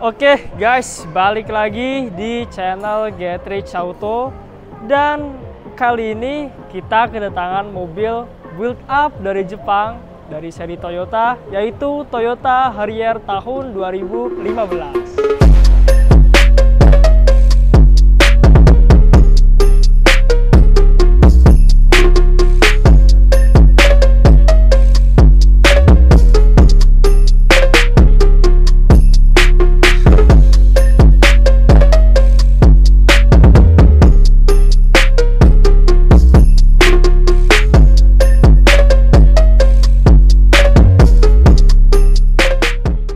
Oke guys, balik lagi di channel Get Rich Auto. Dan kali ini kita kedatangan mobil build up dari Jepang, dari seri Toyota, yaitu Toyota Harrier tahun 2015.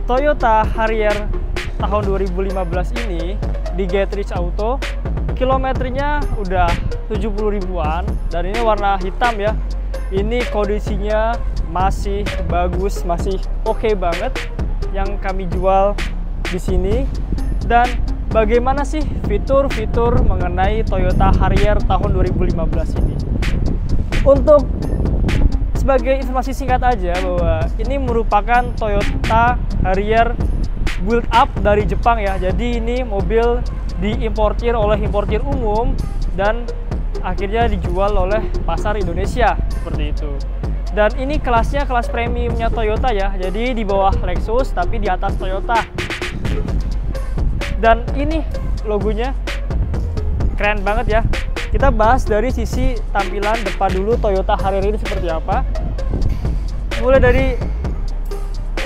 Toyota Harrier tahun 2015 ini di Get Rich Auto kilometernya udah 70 ribuan dan ini warna hitam ya. Ini kondisinya masih bagus, masih oke banget yang kami jual di sini. Dan bagaimana sih fitur-fitur mengenai Toyota Harrier tahun 2015 ini? Untuk sebagai informasi singkat aja bahwa ini merupakan Toyota Harrier build up dari Jepang ya. Jadi ini mobil diimportir oleh importir umum dan akhirnya dijual oleh pasar Indonesia seperti itu. Dan ini kelasnya kelas premiumnya Toyota ya. Jadi di bawah Lexus tapi di atas Toyota. Dan ini logonya keren banget ya. Kita bahas dari sisi tampilan depan dulu Toyota Harrier ini seperti apa. Mulai dari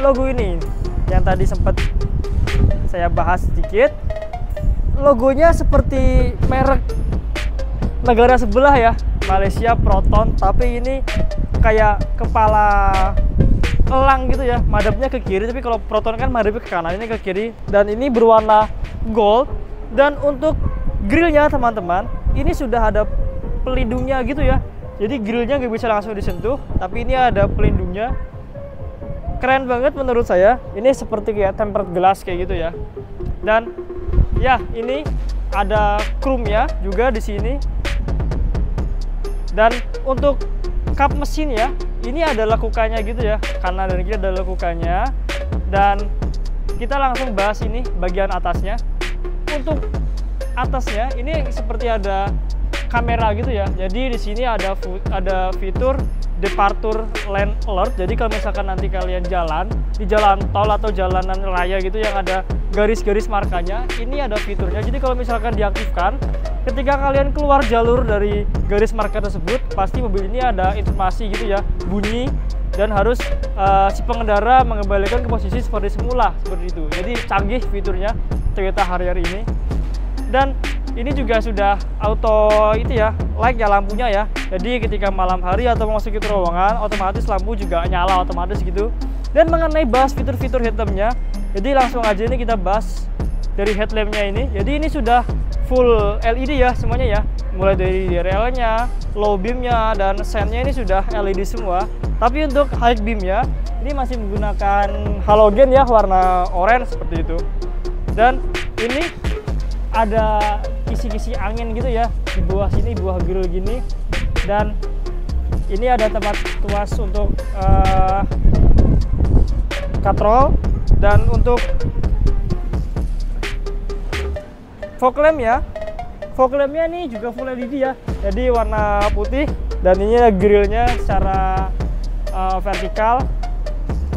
logo ini yang tadi sempat saya bahas sedikit. Logonya seperti merek negara sebelah ya, Malaysia Proton, tapi ini kayak kepala elang gitu ya, madepnya ke kiri, tapi kalau Proton kan madepnya ke kanan, ini ke kiri. Dan ini berwarna gold. Dan untuk grillnya teman-teman, ini sudah ada pelindungnya gitu ya. Jadi grillnya nggak bisa langsung disentuh, tapi ini ada pelindungnya. Keren banget menurut saya. Ini seperti kayak tempered glass kayak gitu ya. Dan ya ini ada chrome-nya juga di sini. Dan untuk kap mesin ya, ini ada lekukannya gitu ya. Kanan dan kiri ada lekukannya. Dan kita langsung bahas ini bagian atasnya. Untuk atasnya ini seperti ada kamera gitu ya. Jadi di sini ada fitur departure lane alert. Jadi kalau misalkan nanti kalian jalan di jalan tol atau jalanan raya gitu yang ada garis-garis markanya, ini ada fiturnya. Jadi kalau misalkan diaktifkan, ketika kalian keluar jalur dari garis marka tersebut, pasti mobil ini ada informasi gitu ya, bunyi, dan harus si pengendara mengembalikan ke posisi seperti semula, seperti itu. Jadi canggih fiturnya Toyota Harrier ini. Dan ini juga sudah auto itu ya, light ya lampunya ya. Jadi ketika malam hari atau memasuki terowongan, otomatis lampu juga nyala otomatis gitu. Dan mengenai bahas fitur-fitur headlampnya, jadi langsung aja ini kita bahas dari headlampnya ini. Jadi ini sudah full LED ya semuanya ya. Mulai dari DRL-nya, low beam-nya, dan sen-nya ini sudah LED semua. Tapi untuk high beam-nya, ini masih menggunakan halogen ya, warna orange seperti itu. Dan ini ada kisi-kisi angin gitu ya di bawah sini, bawah grill gini. Dan ini ada tempat tuas untuk katrol. Dan untuk fog lamp ya, fog lampnya ini juga full LED ya, jadi warna putih. Dan ini grillnya secara vertikal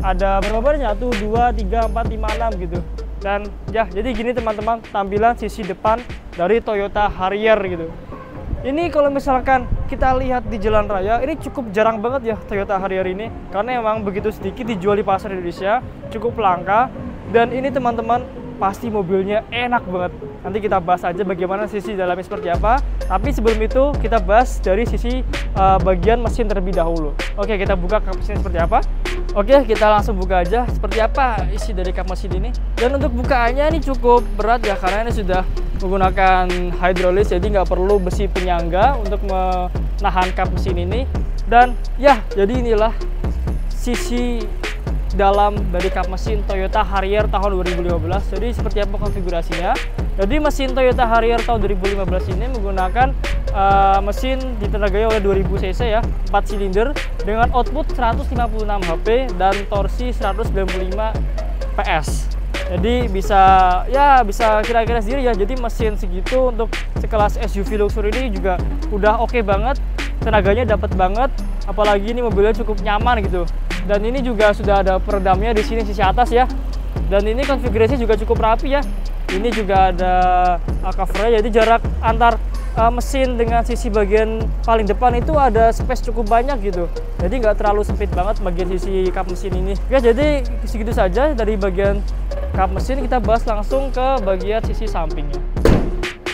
ada berapa banyak? 1, 2, 3, 4, 5, 6 gitu. Dan ya, jadi gini teman-teman tampilan sisi depan dari Toyota Harrier gitu. Ini kalau misalkan kita lihat di jalan raya, ini cukup jarang banget ya Toyota Harrier ini, karena emang begitu sedikit dijual di pasar Indonesia, cukup langka. Dan ini teman-teman pasti mobilnya enak banget. Nanti kita bahas aja bagaimana sisi dalamnya seperti apa. Tapi sebelum itu kita bahas dari sisi bagian mesin terlebih dahulu. Oke, kita buka kap mesin seperti apa. Oke, kita langsung buka aja seperti apa isi dari kap mesin ini. Dan untuk bukaannya ini cukup berat ya, karena ini sudah menggunakan hidrolis, jadi nggak perlu besi penyangga untuk menahan kap mesin ini. Dan ya, jadi inilah sisi dalam dari kap mesin Toyota Harrier tahun 2015. Jadi seperti apa konfigurasinya? Jadi mesin Toyota Harrier tahun 2015 ini menggunakan mesin ditenagai oleh 2000 cc ya, 4 silinder dengan output 156 HP dan torsi 195 PS. Jadi bisa kira-kira sendiri ya. Jadi mesin segitu untuk sekelas SUV luxury ini juga udah oke banget, tenaganya dapat banget, apalagi ini mobilnya cukup nyaman gitu. Dan ini juga sudah ada peredamnya di sini sisi atas ya. Dan ini konfigurasi juga cukup rapi ya. Ini juga ada covernya, jadi jarak antar mesin dengan sisi bagian paling depan itu ada space cukup banyak gitu. Jadi nggak terlalu sempit banget bagian sisi kap mesin ini. Oke, jadi segitu saja dari bagian kap mesin. Kita bahas langsung ke bagian sisi sampingnya.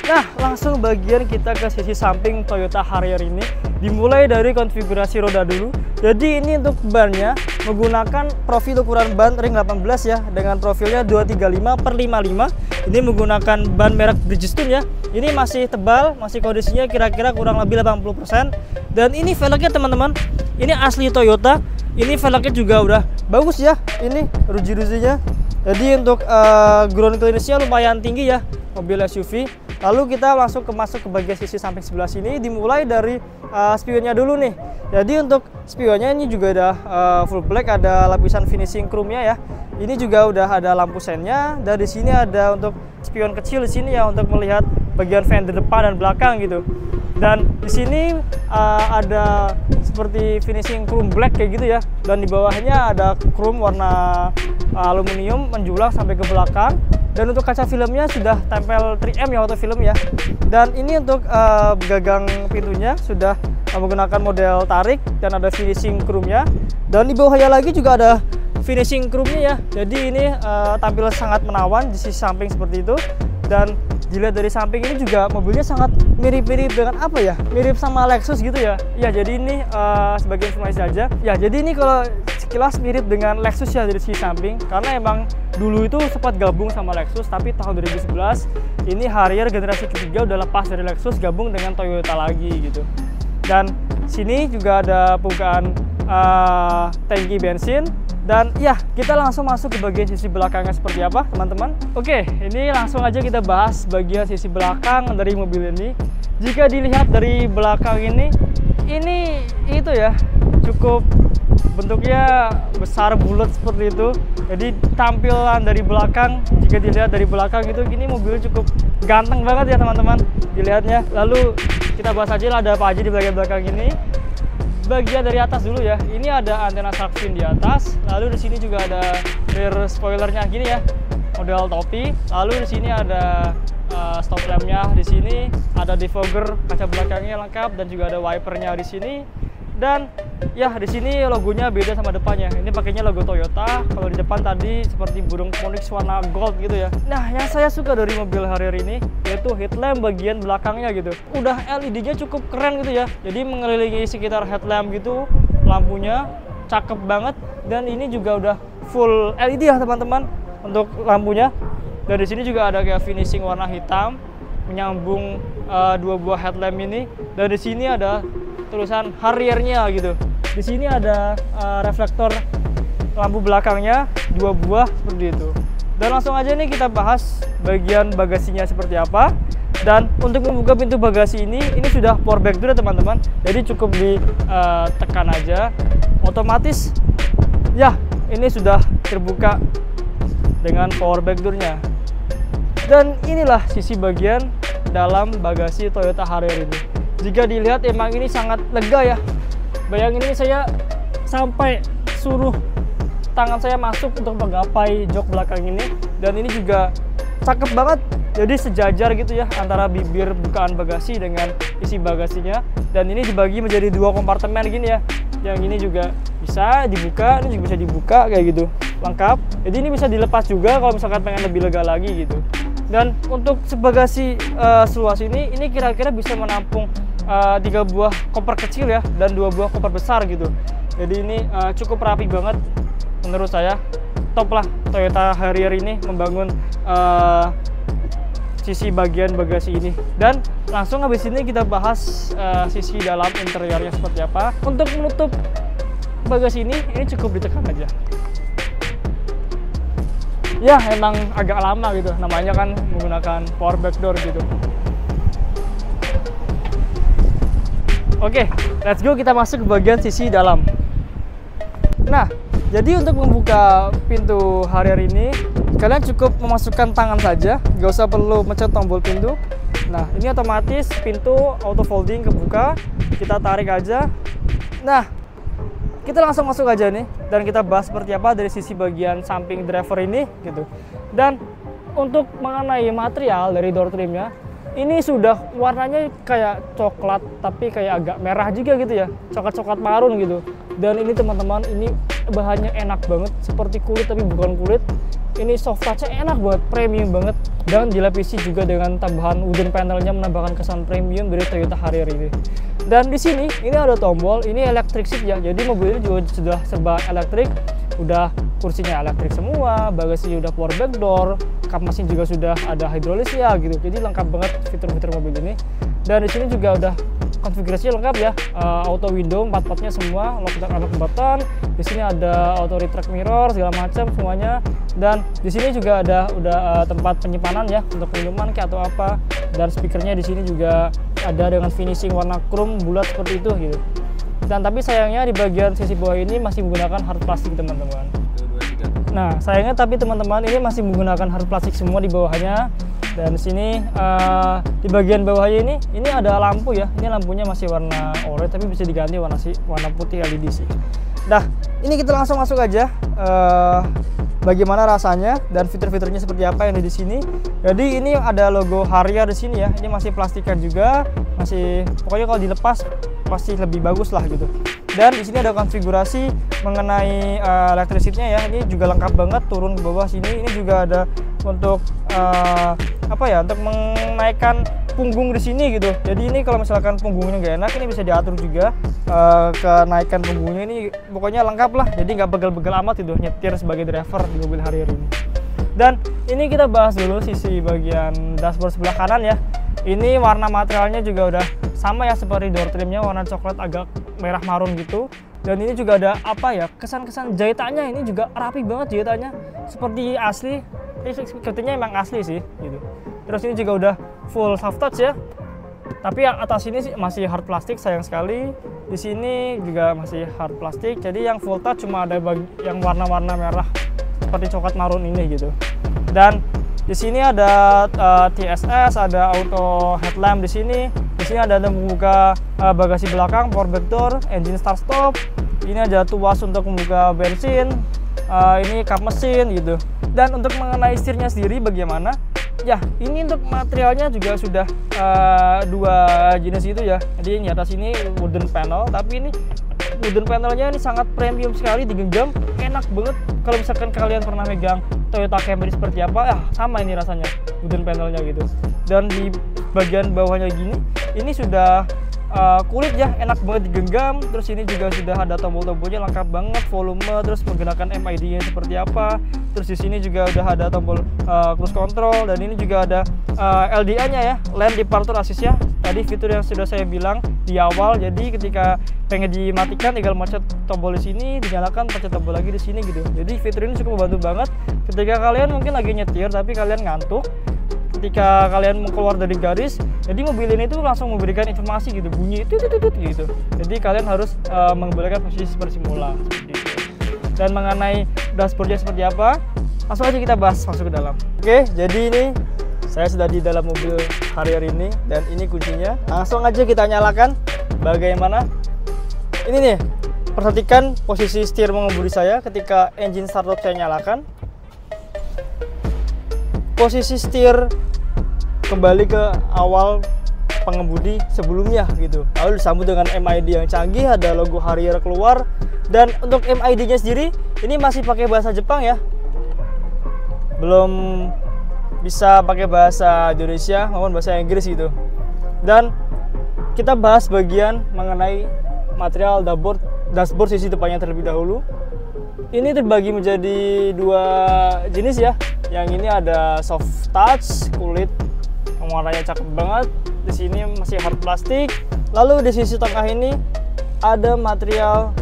Nah, langsung bagian kita ke sisi samping Toyota Harrier ini. Dimulai dari konfigurasi roda dulu. Jadi ini untuk bannya menggunakan profil ukuran ban ring 18 ya, dengan profilnya 235/55. Ini menggunakan ban merek Bridgestone ya. Ini masih tebal, masih kondisinya kira-kira kurang lebih 80%. Dan ini velgnya teman-teman, ini asli Toyota. Ini velgnya juga udah bagus ya. Ini ruji-rujinya. Jadi untuk ground clearance-nya lumayan tinggi ya mobil SUV. Lalu kita langsung masuk ke bagian sisi samping sebelah sini. Dimulai dari spionnya dulu nih. Jadi untuk spionnya ini juga ada full black, ada lapisan finishing chrome-nya ya. Ini juga udah ada lampu sennya. Dan di sini ada untuk spion kecil di sini ya, untuk melihat bagian fender depan dan belakang gitu. Dan di sini ada seperti finishing chrome black kayak gitu ya. Dan di bawahnya ada chrome warna aluminium menjulang sampai ke belakang. Dan untuk kaca filmnya sudah tempel 3M ya, auto film ya. Dan ini untuk gagang pintunya sudah menggunakan model tarik dan ada finishing chrome-nya. Dan di bawahnya lagi juga ada finishing chrome-nya ya. Jadi ini tampil sangat menawan di sisi samping seperti itu. Dan dilihat dari samping ini juga mobilnya sangat mirip-mirip dengan apa ya? Mirip sama Lexus gitu ya. Ya, jadi ini sebagai informasi saja. Ya, jadi ini kalau sekilas mirip dengan Lexus ya dari sisi samping, karena emang dulu itu sempat gabung sama Lexus, tapi tahun 2011 ini Harrier generasi ketiga udah lepas dari Lexus, gabung dengan Toyota lagi gitu. Dan sini juga ada pembukaan tangki bensin. Dan ya, kita langsung masuk ke bagian sisi belakangnya seperti apa teman-teman. Oke, ini langsung aja kita bahas bagian sisi belakang dari mobil ini. Jika dilihat dari belakang ini itu ya, cukup bentuknya besar bulat seperti itu. Jadi tampilan dari belakang, jika dilihat dari belakang itu, ini mobil cukup ganteng banget ya teman-teman dilihatnya. Lalu kita bahas aja lah ada apa aja di bagian belakang ini. Bagian dari atas dulu ya, ini ada antena shark fin di atas. Lalu di sini juga ada rear spoilernya gini ya, model topi. Lalu di sini ada stop lampnya, di sini ada defogger kaca belakangnya lengkap, dan juga ada wipernya di sini. Dan ya, di sini logonya beda sama depannya. Ini pakainya logo Toyota. Kalau di depan tadi seperti burung phoenix warna gold gitu ya. Nah, yang saya suka dari mobil Harrier ini yaitu headlamp bagian belakangnya gitu. Udah LED-nya cukup keren gitu ya. Jadi mengelilingi sekitar headlamp gitu, lampunya cakep banget. Dan ini juga udah full LED ya teman-teman untuk lampunya. Dan di sini juga ada kayak finishing warna hitam menyambung dua buah headlamp ini. Dan di sini ada tulisan Harrier-nya gitu. Di sini ada reflektor lampu belakangnya 2 buah seperti itu. Dan langsung aja nih kita bahas bagian bagasinya seperti apa. Dan untuk membuka pintu bagasi ini sudah power back door teman-teman. Jadi cukup ditekan aja, otomatis ya ini sudah terbuka dengan power back door-nya. Dan inilah sisi bagian dalam bagasi Toyota Harrier ini. Jika dilihat emang ini sangat lega ya. Bayangin ini saya sampai suruh tangan saya masuk untuk menggapai jok belakang ini. Dan ini juga cakep banget. Jadi sejajar gitu ya antara bibir bukaan bagasi dengan isi bagasinya. Dan ini dibagi menjadi 2 kompartemen gini ya. Yang ini juga bisa dibuka, ini juga bisa dibuka kayak gitu. Lengkap. Jadi ini bisa dilepas juga kalau misalkan pengen lebih lega lagi gitu. Dan untuk sebagasi seluas ini kira-kira bisa menampung 3 buah koper kecil ya, dan 2 buah koper besar gitu. Jadi ini cukup rapi banget menurut saya. Top lah Toyota Harrier ini membangun sisi bagian bagasi ini. Dan langsung habis ini kita bahas sisi dalam interiornya seperti apa. Untuk menutup bagasi ini cukup ditekan aja. Ya emang agak lama gitu, namanya kan menggunakan power back door gitu. Oke, let's go, kita masuk ke bagian sisi dalam. Nah, jadi untuk membuka pintu Harrier ini kalian cukup memasukkan tangan saja, nggak usah perlu mencet tombol pintu. Nah, ini otomatis pintu auto folding kebuka, kita tarik aja. Nah, kita langsung masuk aja nih, dan kita bahas seperti apa dari sisi bagian samping driver ini gitu. Dan untuk mengenai material dari door trimnya, ini sudah warnanya kayak coklat, tapi kayak agak merah juga gitu ya, coklat-coklat marun gitu. Dan ini teman-teman, ini bahannya enak banget, seperti kulit tapi bukan kulit. Ini soft touch-nya enak banget, premium banget, dan dilapisi juga dengan tambahan wooden panelnya, menambahkan kesan premium dari Toyota Harrier ini. Dan di sini ini ada tombol, ini electric seat ya, jadi mobil ini juga sudah serba elektrik, udah kursinya elektrik semua, bagasi udah power back door, kap mesin juga sudah ada hidrolisnya gitu, jadi lengkap banget fitur-fitur mobil ini. Dan di sini juga udah konfigurasinya lengkap ya, auto window 4-4-nya semua, lock dan unlock button. Di sini ada auto retract mirror segala macam semuanya. Dan di sini juga ada tempat penyimpanan ya untuk minuman kayak atau apa. Dan speakernya di sini juga ada dengan finishing warna chrome bulat seperti itu gitu. Dan tapi sayangnya di bagian sisi bawah ini masih menggunakan hard plastik teman-teman. Nah sayangnya tapi teman-teman ini masih menggunakan hard plastik semua di bawahnya. Dan di sini di bagian bawahnya ini ada lampu ya. Ini lampunya masih warna oranye tapi bisa diganti warna putih LED sih. Nah, ini kita langsung masuk aja bagaimana rasanya dan fitur-fiturnya seperti apa yang ada di sini. Jadi ini ada logo Harrier di sini ya. Ini masih plastikan juga, masih pokoknya kalau dilepas pasti lebih bagus lah gitu. Dan di sini ada konfigurasi mengenai elektrisitnya ya. Ini juga lengkap banget, turun ke bawah sini. Ini juga ada untuk untuk menaikkan punggung di sini gitu. Jadi ini kalau misalkan punggungnya nggak enak, ini bisa diatur juga kenaikan punggungnya. Ini pokoknya lengkap lah. Jadi nggak begal-begal amat gitu nyetir sebagai driver di mobil Harrier ini. Dan ini kita bahas dulu sisi bagian dashboard sebelah kanan ya. Ini warna materialnya juga udah sama ya seperti door trimnya, warna coklat agak merah marun gitu. Dan ini juga ada kesan-kesan jahitannya, ini juga rapi banget jahitannya seperti asli. Ini sepertinya emang asli sih gitu. Terus ini juga udah full soft touch ya. Tapi yang atas ini sih masih hard plastik, sayang sekali. Di sini juga masih hard plastik. Jadi yang full touch cuma ada yang warna-warna merah seperti coklat marun ini gitu. Dan di sini ada TSS, ada auto headlamp di sini. Di sini ada membuka bagasi belakang, power back door, engine start stop. Ini ada tuas untuk membuka bensin. Ini kap mesin gitu. Dan untuk mengenai setirnya sendiri bagaimana? Ya, ini untuk materialnya juga sudah dua jenis itu ya. Jadi di atas ini wooden panel, tapi ini wooden panelnya ini sangat premium sekali, digenggam enak banget. Kalau misalkan kalian pernah megang Toyota Camry seperti apa, sama ini rasanya wooden panelnya gitu. Dan di bagian bawahnya gini, ini sudah kulit ya, enak banget digenggam. Terus ini juga sudah ada tombol-tombolnya lengkap banget, volume, terus menggunakan MID-nya seperti apa. Terus di sini juga udah ada tombol cruise control, dan ini juga ada LDA-nya ya, lane departure assist ya. Tadi fitur yang sudah saya bilang di awal, jadi ketika pengen dimatikan tinggal mencet tombol di sini, dinyalakan pencet tombol lagi di sini gitu. Jadi fitur ini cukup membantu banget ketika kalian mungkin lagi nyetir tapi kalian ngantuk. Ketika kalian mau keluar dari garis, jadi mobil ini tuh langsung memberikan informasi gitu, bunyi itu gitu. Jadi kalian harus mengembalikan posisi seperti semula gitu. Dan mengenai dashboardnya seperti apa, langsung aja kita bahas masuk ke dalam. Oke, jadi ini saya sudah di dalam mobil Harrier ini, dan ini kuncinya. Langsung aja kita nyalakan. Bagaimana? Ini nih, perhatikan posisi setir mengemudi saya ketika engine startup saya nyalakan. Posisi setir kembali ke awal pengemudi sebelumnya gitu. Lalu disambut dengan MID yang canggih, ada logo Harrier keluar. Dan untuk MID-nya sendiri ini masih pakai bahasa Jepang ya. Belum bisa pakai bahasa Indonesia maupun bahasa Inggris gitu. Dan kita bahas bagian mengenai material dashboard sisi depannya terlebih dahulu. Ini terbagi menjadi dua jenis ya. Yang ini ada soft touch, kulit yang warnanya cakep banget. Di sini masih hard plastik. Lalu di sisi tengah ini ada material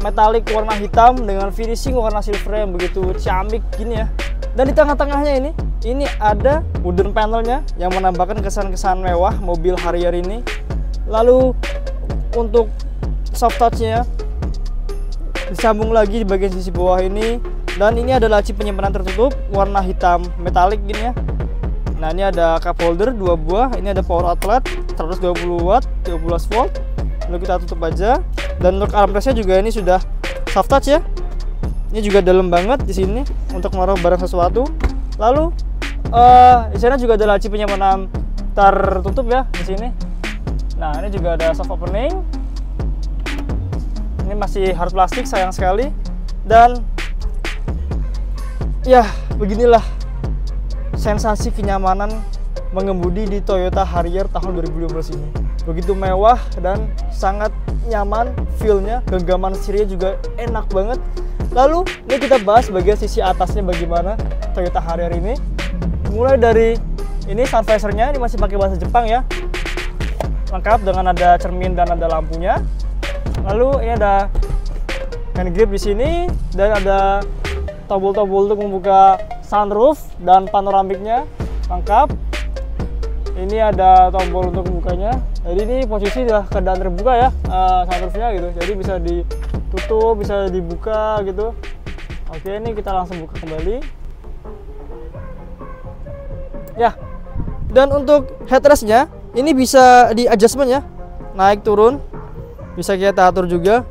metalik warna hitam dengan finishing warna silver yang begitu ciamik gini ya. Dan di tengah-tengahnya ini ada wooden panelnya yang menambahkan kesan-kesan mewah mobil Harrier ini. Lalu untuk soft touch-nya disambung lagi di bagian sisi bawah ini Dan ini ada laci penyimpanan tertutup warna hitam metalik gini ya. Nah, ini ada cup holder 2 buah, ini ada power outlet 120 watt, 12 volt. Lalu kita tutup aja. Dan untuk armrestnya juga ini sudah soft touch ya. Ini juga dalam banget di sini untuk menaruh barang sesuatu. Lalu di sana juga ada laci penyimpanan tertutup ya di sini. Nah, ini juga ada soft opening. Ini masih hard plastik, sayang sekali. Dan ya, beginilah sensasi kenyamanan mengemudi di Toyota Harrier tahun 2015 ini. Begitu mewah dan sangat nyaman feel-nya, genggaman setirnya juga enak banget. Lalu, ini kita bahas bagian sisi atasnya bagaimana Toyota Harrier ini. Mulai dari ini sun visor-nya, ini masih pakai bahasa Jepang ya. Lengkap dengan ada cermin dan ada lampunya. Lalu ini ada hand grip di sini dan ada tombol-tombol untuk membuka sunroof dan panoramiknya lengkap. Ini ada tombol untuk membukanya. Jadi ini posisi udah keadaan terbuka ya sunroofnya gitu. Jadi bisa ditutup, bisa dibuka gitu. Oke, ini kita langsung buka kembali. Ya. Dan untuk headrestnya ini bisa di adjustment ya, naik turun, bisa kita atur juga.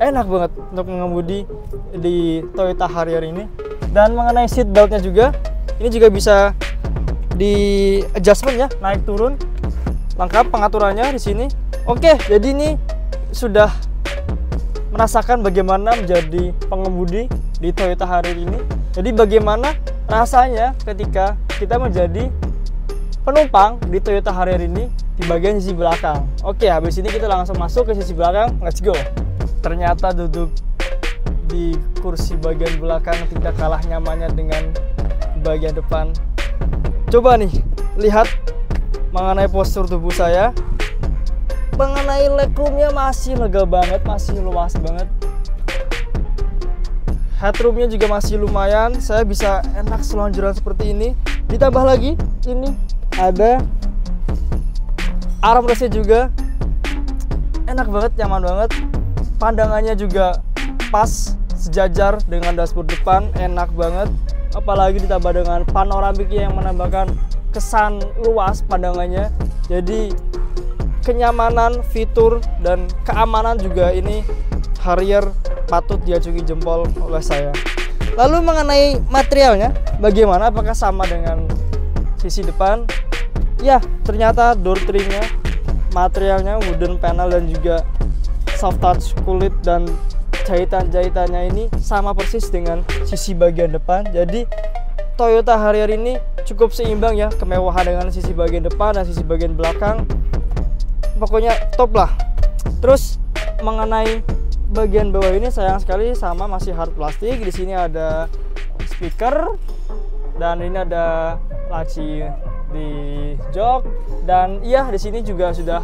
Enak banget untuk mengemudi di Toyota Harrier ini. Dan mengenai seat beltnya juga, ini juga bisa di adjustment ya, naik turun, lengkap pengaturannya di sini. Oke, jadi ini sudah merasakan bagaimana menjadi pengemudi di Toyota Harrier ini. Jadi bagaimana rasanya ketika kita menjadi penumpang di Toyota Harrier ini di bagian sisi belakang. Oke, habis ini kita langsung masuk ke sisi belakang. Let's go. Ternyata duduk di kursi bagian belakang tidak kalah nyamannya dengan bagian depan. Coba nih, lihat mengenai postur tubuh saya. Mengenai legroomnya masih lega banget, masih luas banget. Headroomnya juga masih lumayan, saya bisa enak selonjoran seperti ini. Ditambah lagi, ini ada armrestnya juga. Enak banget, nyaman banget. Pandangannya juga pas, sejajar dengan dashboard depan, enak banget. Apalagi ditambah dengan panoramiknya yang menambahkan kesan luas pandangannya. Jadi kenyamanan, fitur, dan keamanan juga ini Harrier patut diacungi jempol oleh saya. Lalu mengenai materialnya, bagaimana? Apakah sama dengan sisi depan? Ya, ternyata door trimnya, materialnya wooden panel dan juga soft touch kulit dan jahitan-jahitannya ini sama persis dengan sisi bagian depan. Jadi Toyota Harrier ini cukup seimbang ya, kemewahan dengan sisi bagian depan dan sisi bagian belakang. Pokoknya top lah. Terus mengenai bagian bawah ini sayang sekali sama masih hard plastik. Di sini ada speaker dan ini ada laci di jok, dan iya di sini juga sudah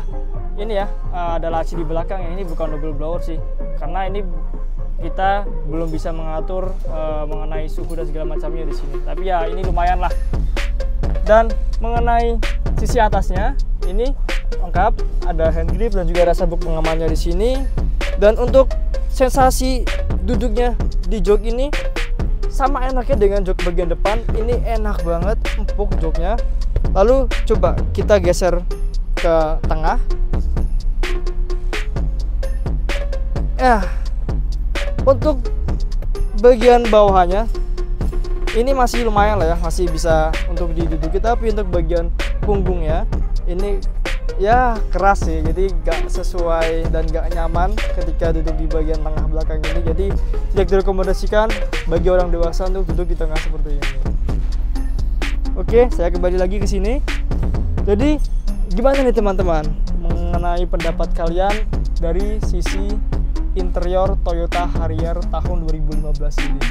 ini ya, ada laci di belakang ya. Ini bukan double blower sih, karena ini kita belum bisa mengatur mengenai suhu dan segala macamnya di sini. Tapi ya ini lumayan lah. Dan mengenai sisi atasnya ini lengkap, ada hand grip dan juga ada sabuk pengamannya di sini. Dan untuk sensasi duduknya di jok ini sama enaknya dengan jok bagian depan. Ini enak banget, empuk joknya. Lalu coba kita geser ke tengah. Ya, untuk bagian bawahnya ini masih lumayan lah ya, masih bisa untuk diduduki. Tapi untuk bagian punggungnya ini ya keras sih, jadi gak sesuai dan gak nyaman ketika duduk di bagian tengah belakang ini. Jadi tidak direkomendasikan bagi orang dewasa untuk duduk di tengah seperti ini. Oke, saya kembali lagi ke sini. Jadi gimana nih teman-teman mengenai pendapat kalian dari sisi interior Toyota Harrier tahun 2015 ini,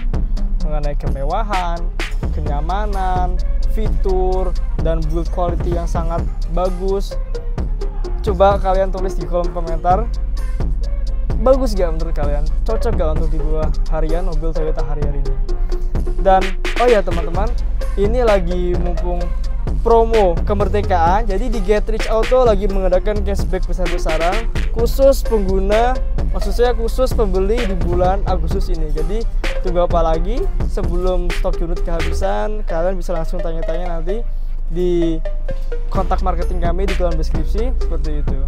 mengenai kemewahan, kenyamanan, fitur, dan build quality yang sangat bagus? Coba kalian tulis di kolom komentar, bagus gak menurut kalian? Cocok gak untuk dibawa harian mobil Toyota Harrier ini? Dan oh ya teman-teman, ini lagi mumpung promo kemerdekaan. Jadi di Get Rich Auto lagi mengadakan cashback besar-besaran khusus pengguna, maksudnya khusus pembeli di bulan Agustus ini. Jadi tunggu apa lagi? Sebelum stok unit kehabisan, kalian bisa langsung tanya-tanya nanti di kontak marketing kami di kolom deskripsi seperti itu.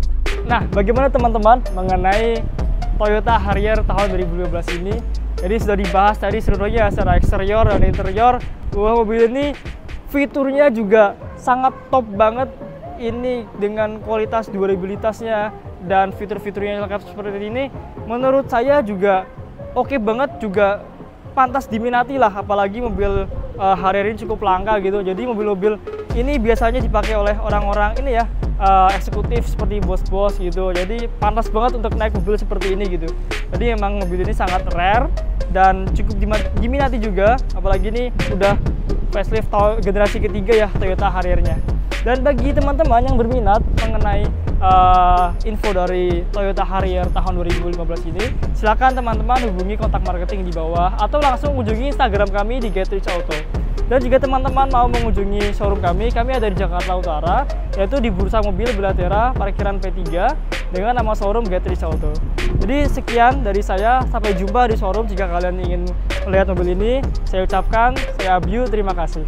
Nah, bagaimana teman-teman mengenai Toyota Harrier tahun 2015 ini? Jadi sudah dibahas tadi seluruhnya secara eksterior dan interior. Bahwa mobil ini fiturnya juga sangat top banget. Ini dengan kualitas durabilitasnya dan fitur-fiturnya yang lengkap seperti ini, menurut saya juga oke banget, juga pantas diminati lah. Apalagi mobil Harrier ini cukup langka gitu. Jadi mobil-mobil ini biasanya dipakai oleh orang-orang ini ya, eksekutif seperti bos-bos gitu. Jadi pantas banget untuk naik mobil seperti ini gitu. Jadi emang mobil ini sangat rare dan cukup diminati juga. Apalagi ini udah facelift generasi ketiga ya Toyota Harrier-nya. Dan bagi teman-teman yang berminat mengenai info dari Toyota Harrier tahun 2015 ini, silakan teman-teman hubungi kontak marketing di bawah atau langsung kunjungi Instagram kami di Get Rich Auto. Dan jika teman-teman mau mengunjungi showroom kami ada di Jakarta Utara, yaitu di Bursa Mobil Belatera, parkiran P3 dengan nama showroom Get Rich Auto. Jadi sekian dari saya, sampai jumpa di showroom. Jika kalian ingin melihat mobil ini, saya ucapkan, saya Abyu, terima kasih.